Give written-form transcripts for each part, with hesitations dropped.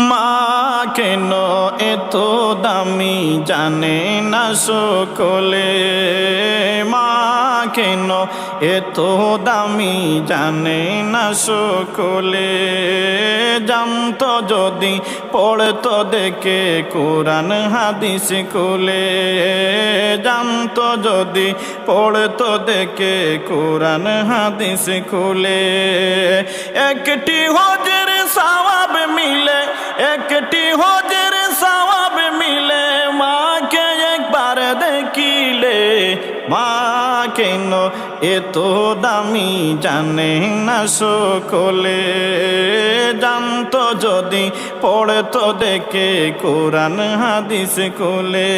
মা কেন এত দামি জানে না সকলে, মা কেন এত দামি জানে না সকলে। জানতো যদি পড়তো দেখে কোরআন হাদিস খুলে, জানতো যদি পড়তো দেখে কোরআন হাদিস খুলে। একটি হজের সওয়াব মিলে, একটি হজের সওয়াব মিলে, মাকে একবার দেখিলে। মা কেন এত দামি জানে না সকলে, জানতো যদি পড়তো দেখে কোরআন হাদিস খুলে,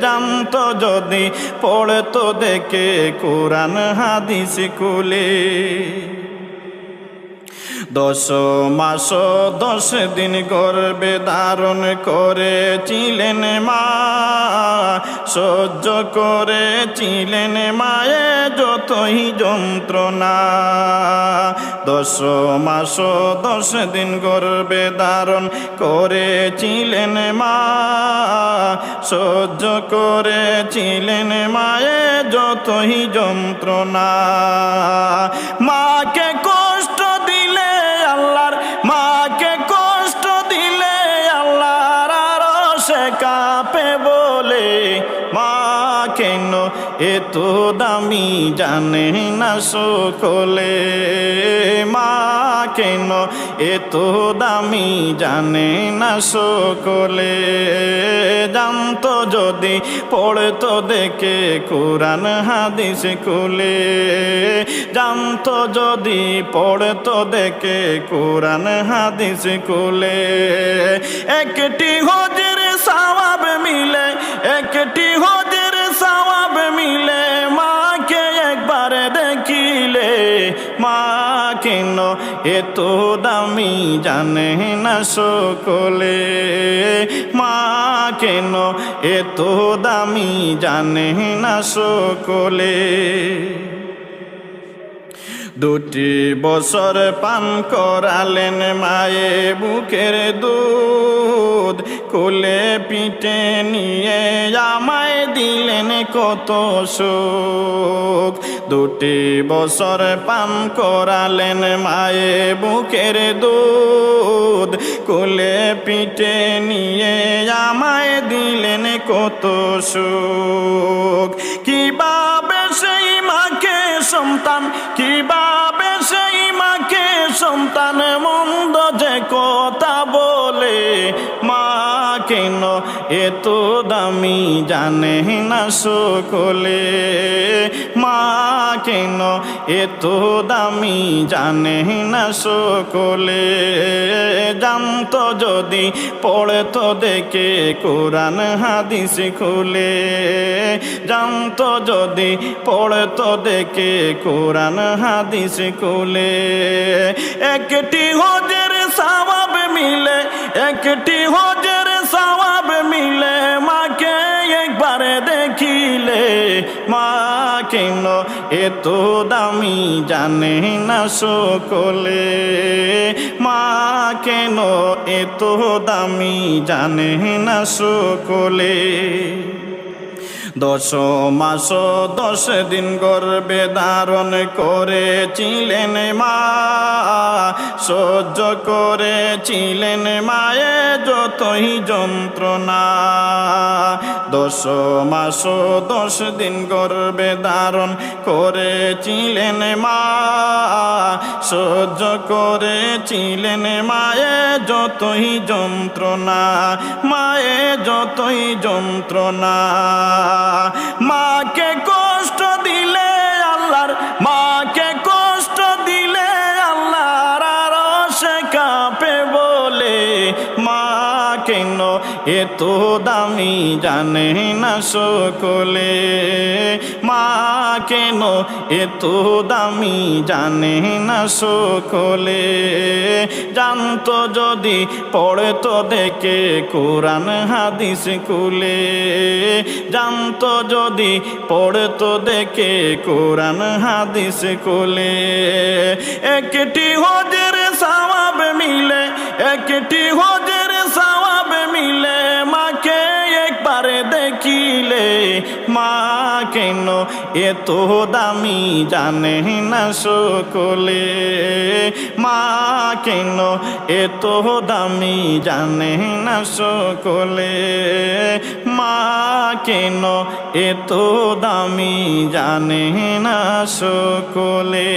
জানতো যদি পড়তো দেখে কোরআন হাদিস খুলে। 10 মাস 10 দিন গর্ভে ধারণ করেছিলেন মা, সহ্য করেছিলেন মায়ে যতই যন্ত্রণা। 10 মাস 10 দিন গর্ভে ধারণ করেছিলেন মা, সহ্য করেছিলেন মায়ে যতই যন্ত্রণা। মাকে কষ্ট দিলে আল্লাহর, মাকে কষ্ট দিলে আল্লাহর আরশে কাঁপে বলে। মা কেন এত দামি জানে না সকলে, মা কেন এত দামি জানে না সকলে। জানতো যদি পড়তো দেখে কোরআন হাদিস খুলে, জানতো যদি পড়তো দেখে কোরআন হাদিস খুলে। একটি হজের সওয়াব মিলে, একটি হজের সওয়াব মিলে, মাকে একবার দেখিলে। মা কেন এত দামি জানে না সকলে, মা কেন এত দামি জানে না সকলে। 2 বছর পান করালেন মায়ে বুকের দুধ, কোলে পিঠে নিয়ে আমায় দিলেন কত সুখ। 2 বছর পান করালেন মায়ে বুকের দুধ, কোলে পিঠে নিয়ে আমায় দিলেন কত সুখ। কিভাবে সেই মাকে সন্তান, কিভাবে সেই মাকে সন্তান মন্দ যে কথা বলে। মা কেন এত দামি জানে না সকলে, মা কেন এত দামি জানে না সকলে। জানতো যদি পড়তো দেখে কোরআন হাদিস খুলে, জানতো যদি পড়তো দেখে কোরআন হাদিস খুলে। একটি হজের সওয়াব মিলে, একটি হজের সওয়াব মিলে, মাকে একবার দেখিলে। মা কেন এত দামি জানে না সকলে, মা কেন এত দামি জানে না সকলে। 10 মাস 10 দিন গর্ভে ধারণ করেছিলেন মা, সহ্য করেছিলেন মায়ে যতই যন্ত্রণা। 10 মাস 10 দিন গর্ভে ধারণ করেছিলেন মা, সহ্য করেছিলেন মায়ে যতই যন্ত্রণা, মায়ে যতই যন্ত্রণা। মাকে কষ্ট দিলে আল্লাহর, মাকে কষ্ট দিলে আল্লাহর আরশে কাঁপে বলে। মা কেন এত দামি জানে না সকলে, মা কেন এত দামি জানে না সকলে। জানতো যদি পড়তো দেখে কোরআন হাদিস কুলে, জানতো যদি পড়তো দেখে কোরআন হাদিস কুলে। একটি হজের সওয়াব মিলে, একটি হজের সওয়াব মিলে, মাকে একবার দেখিলে। মা কেন এত দামি জানে না সকলে, মা কেন এত দামি জানে না সকলে, মা কেন এত দামি জানে না সকলে।